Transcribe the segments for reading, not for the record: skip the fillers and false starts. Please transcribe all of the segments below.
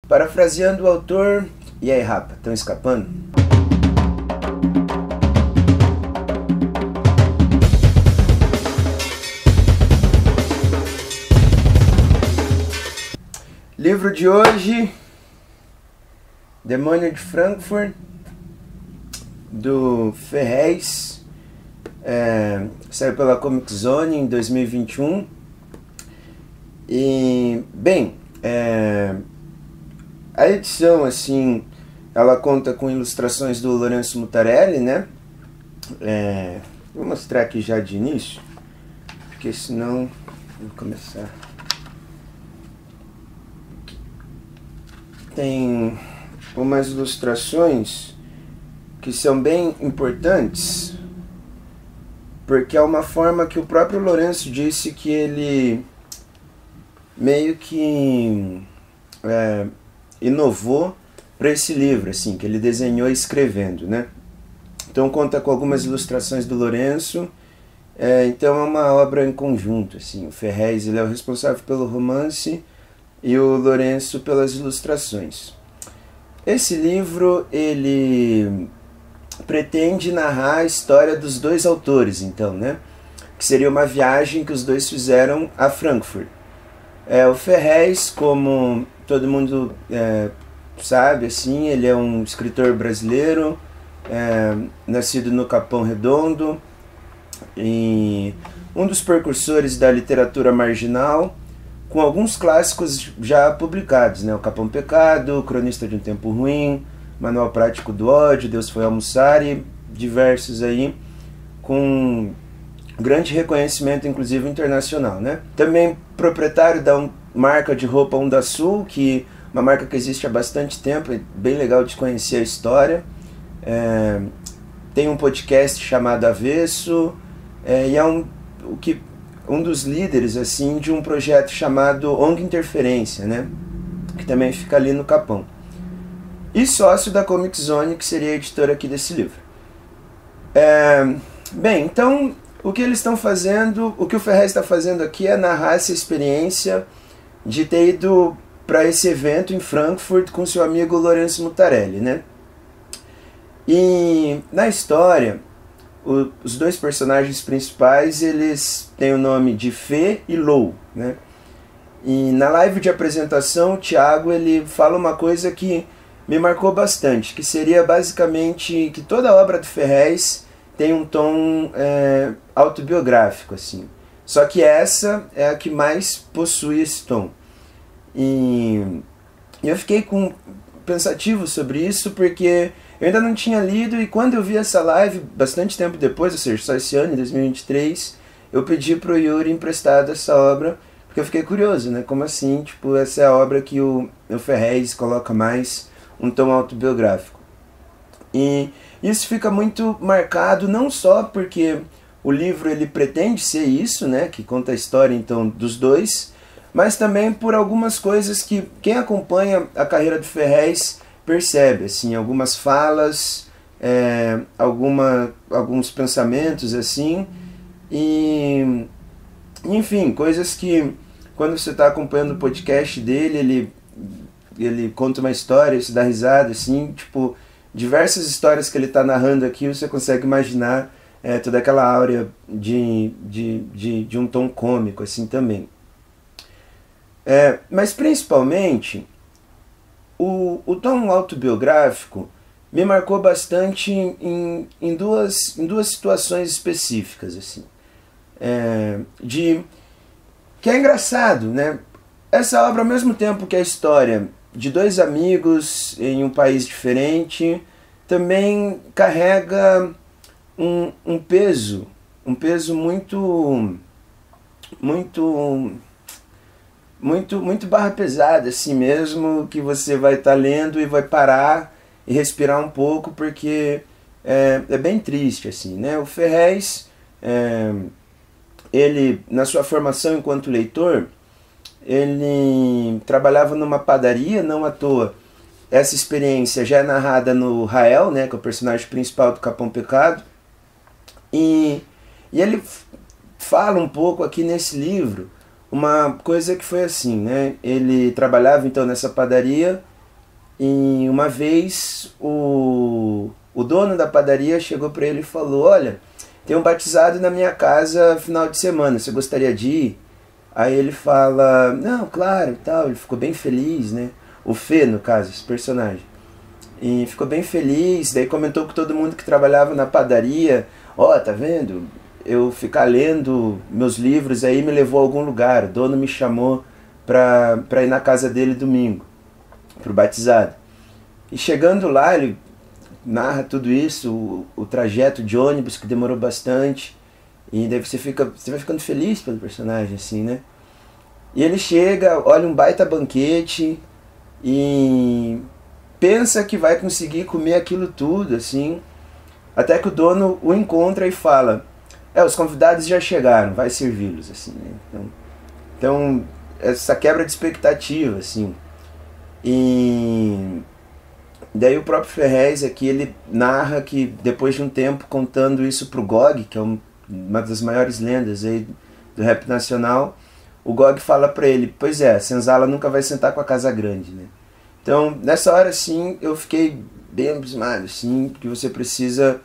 Parafraseando o autor, e aí, rapa, estão escapando? Livro de hoje, Demônio de Frankfurt, do Ferrez, saiu pela Comic Zone em 2021. E, bem, a edição, assim, ela conta com ilustrações do Lourenço Mutarelli, né? Vou mostrar aqui já de início, porque senão vou começar. Tem umas ilustrações que são bem importantes, porque é uma forma que o próprio Lourenço disse que ele meio que inovou para esse livro, assim, que ele desenhou escrevendo, né? Então conta com algumas ilustrações do Lourenço, então é uma obra em conjunto, assim. O Ferrez, ele é o responsável pelo romance e o Lourenço pelas ilustrações. Esse livro, ele pretende narrar a história dos dois autores, então, né? Que seria uma viagem que os dois fizeram a Frankfurt. O Ferrez, como todo mundo sabe, assim, ele é um escritor brasileiro, nascido no Capão Redondo, e um dos precursores da literatura marginal, com alguns clássicos já publicados, né? O Capão Pecado, Cronista de um Tempo Ruim, Manual Prático do Ódio, Deus Foi Almoçar e diversos aí, com grande reconhecimento, inclusive internacional, né? Também proprietário da marca de roupa Onda Sul, que é uma marca que existe há bastante tempo, é bem legal de conhecer a história. Tem um podcast chamado Avesso, e é um dos líderes, assim, de um projeto chamado ONG Interferência, né? Que também fica ali no Capão. E sócio da Comic Zone, que seria a editora aqui desse livro. Bem, então, o que eles estão fazendo, o que o Ferrez está fazendo aqui é narrar essa experiência de ter ido para esse evento em Frankfurt com seu amigo Lourenço Mutarelli, né? E na história, os dois personagens principais, eles têm o nome de Fê e Lou, né? E na live de apresentação, o Thiago, ele fala uma coisa que me marcou bastante, que seria basicamente que toda a obra do Ferrez tem um tom autobiográfico, assim. Só que essa é a que mais possui esse tom. E eu fiquei pensativo sobre isso, porque eu ainda não tinha lido, e quando eu vi essa live, bastante tempo depois, ou seja, só esse ano, em 2023, eu pedi pro Yuri emprestado essa obra, porque eu fiquei curioso, né? Como assim? Tipo, essa é a obra que o Ferrez coloca mais um tom autobiográfico. E isso fica muito marcado, não só porque o livro ele pretende ser isso, né? Que conta a história, então, dos dois, mas também por algumas coisas que quem acompanha a carreira do Ferrez percebe, assim, algumas falas, alguns pensamentos, assim, e enfim, coisas que quando você está acompanhando o podcast dele, ele conta uma história, você dá risada, assim, tipo, diversas histórias que ele está narrando aqui, você consegue imaginar toda aquela áurea de um tom cômico, assim, também. Mas principalmente o tom autobiográfico me marcou bastante em duas situações específicas, assim, que é engraçado, né? Essa obra, ao mesmo tempo que a história de dois amigos em um país diferente, também carrega um peso muito barra pesada, assim mesmo, que você vai estar lendo e vai parar e respirar um pouco, porque é bem triste, assim, né? O Ferrez, ele, na sua formação enquanto leitor, ele trabalhava numa padaria, não à toa. Essa experiência já é narrada no Rael, né, que é o personagem principal do Capão Pecado, e ele fala um pouco aqui nesse livro uma coisa que foi assim, né? Ele trabalhava então nessa padaria E uma vez o dono da padaria chegou para ele e falou: olha, tem um batizado na minha casa final de semana, você gostaria de ir? Aí ele fala: não, claro, e tal. Ele ficou bem feliz, né? O Fê, no caso, esse personagem. E ficou bem feliz, daí comentou com todo mundo que trabalhava na padaria: ó, tá vendo? Eu ficar lendo meus livros aí me levou a algum lugar, o dono me chamou pra ir na casa dele domingo, pro batizado. E chegando lá, ele narra tudo isso, o trajeto de ônibus que demorou bastante, e daí você vai ficando feliz pelo personagem, assim, né? E ele chega, olha um baita banquete e pensa que vai conseguir comer aquilo tudo, assim, até que o dono o encontra e fala: os convidados já chegaram, vai servi-los, assim, né? Então, essa quebra de expectativa, assim. E daí o próprio Ferrez aqui, ele narra que depois de um tempo contando isso pro Gog, que é uma das maiores lendas aí do rap nacional, o Gog fala pra ele: pois é, Senzala nunca vai sentar com a casa grande, né? Então, nessa hora, assim, eu fiquei bem abismado, assim, porque você precisa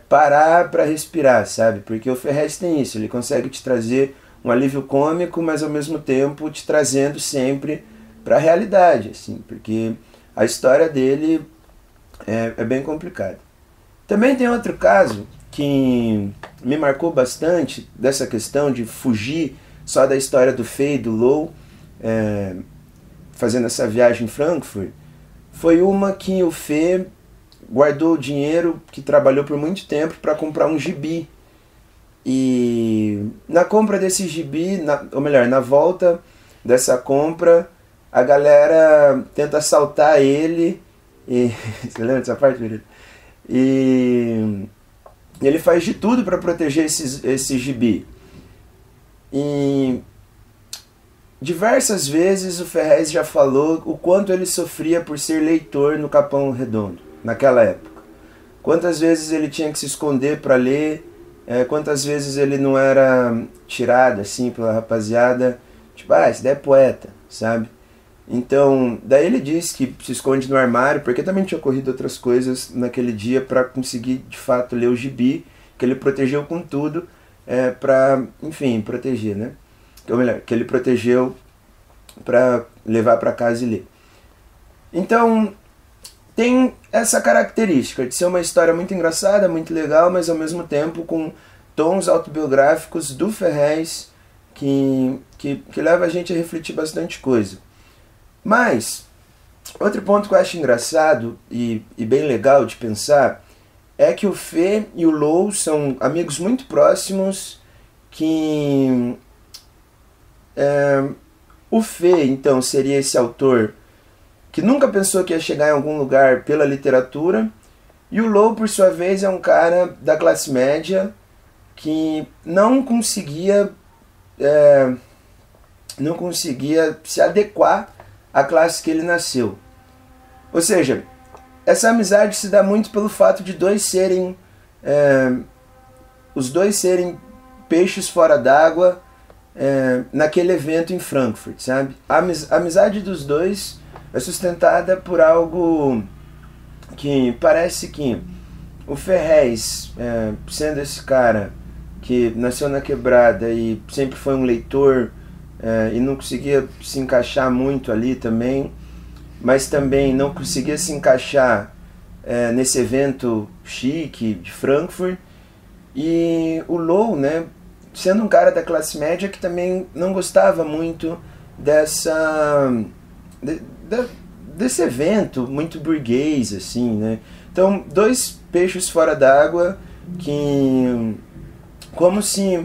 parar para respirar, sabe? Porque o Ferrez tem isso, ele consegue te trazer um alívio cômico, mas ao mesmo tempo te trazendo sempre para a realidade, assim, porque a história dele é bem complicada. Também tem outro caso que me marcou bastante, dessa questão de fugir só da história do Fê e do Low, fazendo essa viagem em Frankfurt. Foi uma que o Fê guardou o dinheiro que trabalhou por muito tempo para comprar um gibi. E na compra desse gibi, ou melhor, na volta dessa compra, a galera tenta assaltar ele. E você lembra dessa parte, Felipe? E ele faz de tudo para proteger esse gibi. E diversas vezes o Ferrez já falou o quanto ele sofria por ser leitor no Capão Redondo, naquela época. Quantas vezes ele tinha que se esconder para ler, quantas vezes ele não era tirado assim pela rapaziada, tipo, esse daí é poeta, sabe? Então, daí ele diz que se esconde no armário, porque também tinha ocorrido outras coisas naquele dia para conseguir de fato ler o gibi, que ele protegeu com tudo, para, enfim, proteger, né? Ou melhor, que ele protegeu para levar para casa e ler. Então, tem essa característica de ser uma história muito engraçada, muito legal, mas ao mesmo tempo com tons autobiográficos do Ferrez que leva a gente a refletir bastante coisa. Mas, outro ponto que eu acho engraçado e bem legal de pensar é que o Fê e o Low são amigos muito próximos que... o Fê, então, seria esse autor que nunca pensou que ia chegar em algum lugar pela literatura, e o Low, por sua vez, é um cara da classe média que não conseguia se adequar à classe que ele nasceu. Ou seja, essa amizade se dá muito pelo fato de os dois serem peixes fora d'água naquele evento em Frankfurt, sabe? A amizade dos dois é sustentada por algo que parece que o Ferrez, sendo esse cara que nasceu na quebrada e sempre foi um leitor e não conseguia se encaixar muito ali também, mas também não conseguia se encaixar nesse evento chique de Frankfurt, e o Low, né, sendo um cara da classe média que também não gostava muito desse evento muito burguês, assim, né? Então, dois peixes fora d'água que como se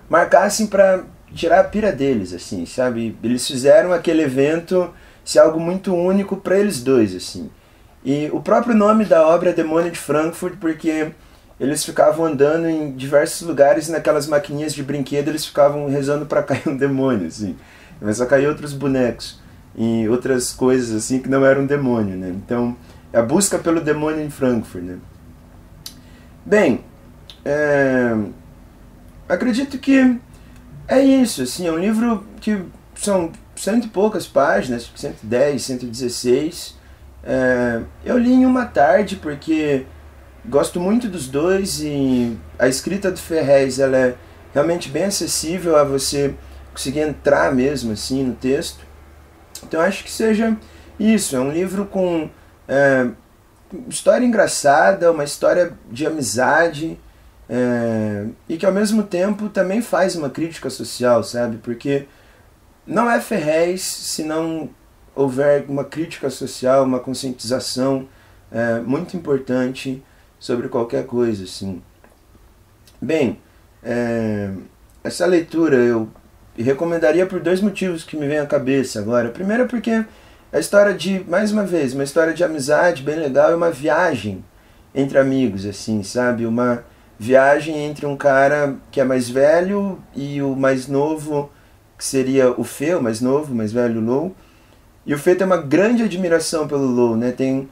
marcassem para tirar a pira deles, assim, sabe? Eles fizeram aquele evento ser algo muito único para eles dois, assim. E o próprio nome da obra é Demônio de Frankfurt, porque eles ficavam andando em diversos lugares, naquelas maquininhas de brinquedo, eles ficavam rezando para cair um demônio, assim. Mas só cair outros bonecos e outras coisas, assim, que não eram demônio, né? Então, é a busca pelo demônio em Frankfurt, né? Bem, acredito que é isso, assim, é um livro que são cento e poucas páginas, 110, 116, Eu li em uma tarde porque gosto muito dos dois e a escrita do Ferrez ela é realmente bem acessível a você conseguir entrar mesmo assim no texto. Então acho que seja isso, é um livro com história engraçada, uma história de amizade, e que ao mesmo tempo também faz uma crítica social, sabe? Porque não é Ferrez se não houver uma crítica social, uma conscientização muito importante sobre qualquer coisa, assim. Bem, essa leitura eu recomendaria por dois motivos que me vêm à cabeça agora. Primeiro porque é a história de, mais uma vez, uma história de amizade bem legal e uma viagem entre amigos, assim, sabe? Uma viagem entre um cara que é mais velho e o mais novo, que seria o Fê, o mais novo, o mais velho, o Lou. E o Fê tem uma grande admiração pelo Lou, né? Tem,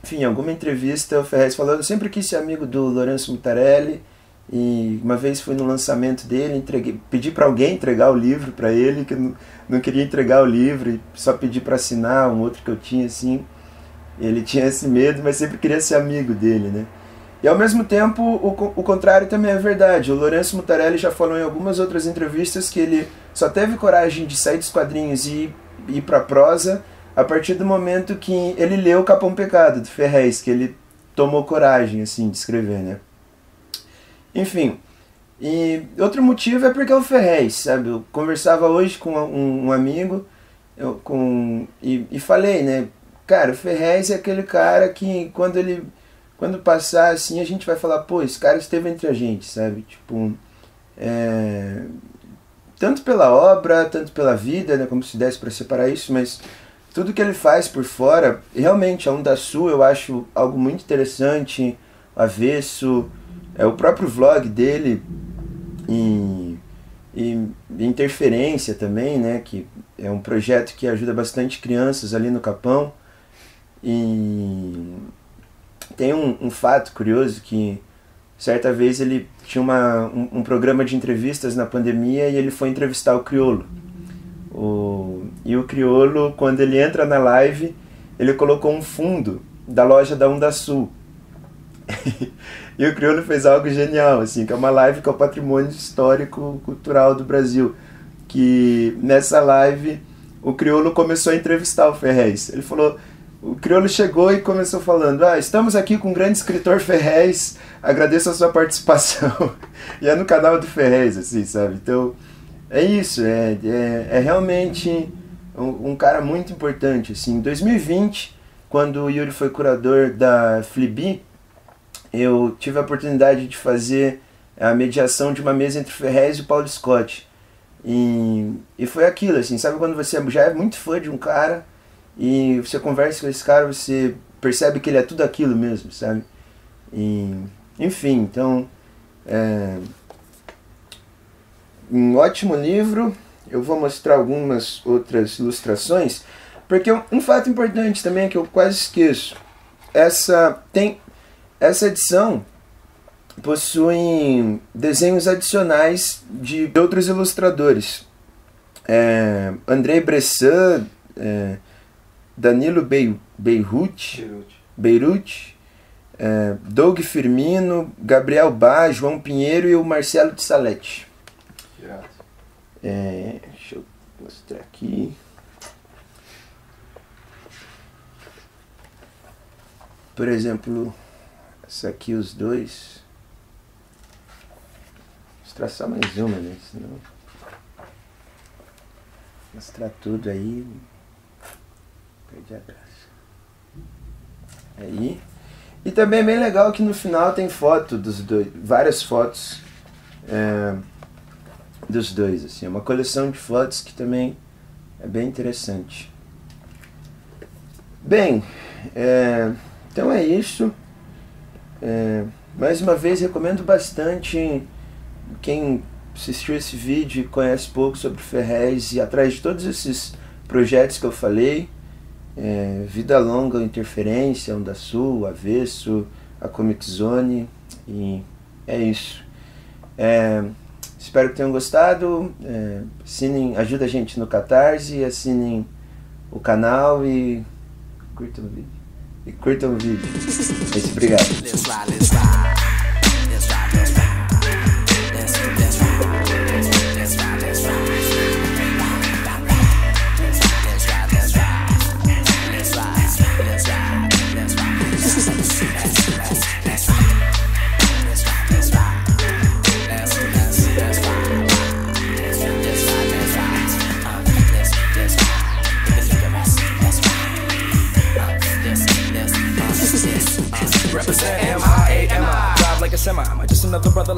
enfim, em alguma entrevista o Ferrez falou, eu sempre quis ser amigo do Lourenço Mutarelli, e uma vez fui no lançamento dele, pedi para alguém entregar o livro para ele, que eu não queria entregar o livro, e só pedi para assinar um outro que eu tinha, assim. Ele tinha esse medo, mas sempre queria ser amigo dele, né? E ao mesmo tempo, o contrário também é verdade. O Lourenço Mutarelli já falou em algumas outras entrevistas que ele só teve coragem de sair dos quadrinhos e ir para a prosa a partir do momento que ele leu Capão Pecado, do Ferrez, que ele tomou coragem, assim, de escrever, né? Enfim, e outro motivo é porque é o Ferrez, sabe? Eu conversava hoje com um amigo e falei, né? Cara, o Ferrez é aquele cara que quando passar assim a gente vai falar, pô, esse cara esteve entre a gente, sabe? Tipo, tanto pela obra, tanto pela vida, né? Como se desse para separar isso, mas tudo que ele faz por fora, realmente, a Onda Sul eu acho algo muito interessante, avesso, o próprio vlog dele e Interferência também, né? Que é um projeto que ajuda bastante crianças ali no Capão. E tem um fato curioso que certa vez ele tinha um programa de entrevistas na pandemia e ele foi entrevistar o Criolo. E o Criolo, quando ele entra na live, ele colocou um fundo da loja da Onda Sul. E o Criolo fez algo genial, assim, que é uma live que é o patrimônio histórico cultural do Brasil. Que nessa live o Criolo começou a entrevistar o Ferrez. Ele falou, o Criolo chegou e começou falando, estamos aqui com o grande escritor Ferrez, agradeço a sua participação. E é no canal do Ferrez, assim, sabe? Então, é isso, é realmente um cara muito importante, assim. Em 2020, quando o Yuri foi curador da Flibi, eu tive a oportunidade de fazer a mediação de uma mesa entre o Ferrez e o Paulo Scott. E foi aquilo, assim, sabe quando você já é muito fã de um cara e você conversa com esse cara, você percebe que ele é tudo aquilo mesmo, sabe? Enfim, então, um ótimo livro. Eu vou mostrar algumas outras ilustrações, porque um fato importante também que eu quase esqueço, essa edição possui desenhos adicionais de outros ilustradores. André Bressan, Danilo Beirute, Doug Firmino, Gabriel Bá, João Pinheiro e o Marcelo de Salete. Deixa eu mostrar aqui. Por exemplo, essa aqui, os dois. Vou mostrar só mais uma, né? Senão mostrar tudo aí, perdi a graça. Aí. E também é bem legal que no final tem foto dos dois, várias fotos dos dois, assim, é uma coleção de fotos que também é bem interessante. Bem, então é isso. Mais uma vez recomendo bastante quem assistiu esse vídeo e conhece pouco sobre o Ferrez e atrás de todos esses projetos que eu falei, Vida Longa, Interferência, Onda Sul, Avesso, a Comic Zone, e é isso. Espero que tenham gostado. Assinem, ajuda a gente no Catarse, assinem o canal e curtam o vídeo. É isso, obrigado. Represent M-I-A-M-I. Drive like a semi. Am I just another brother like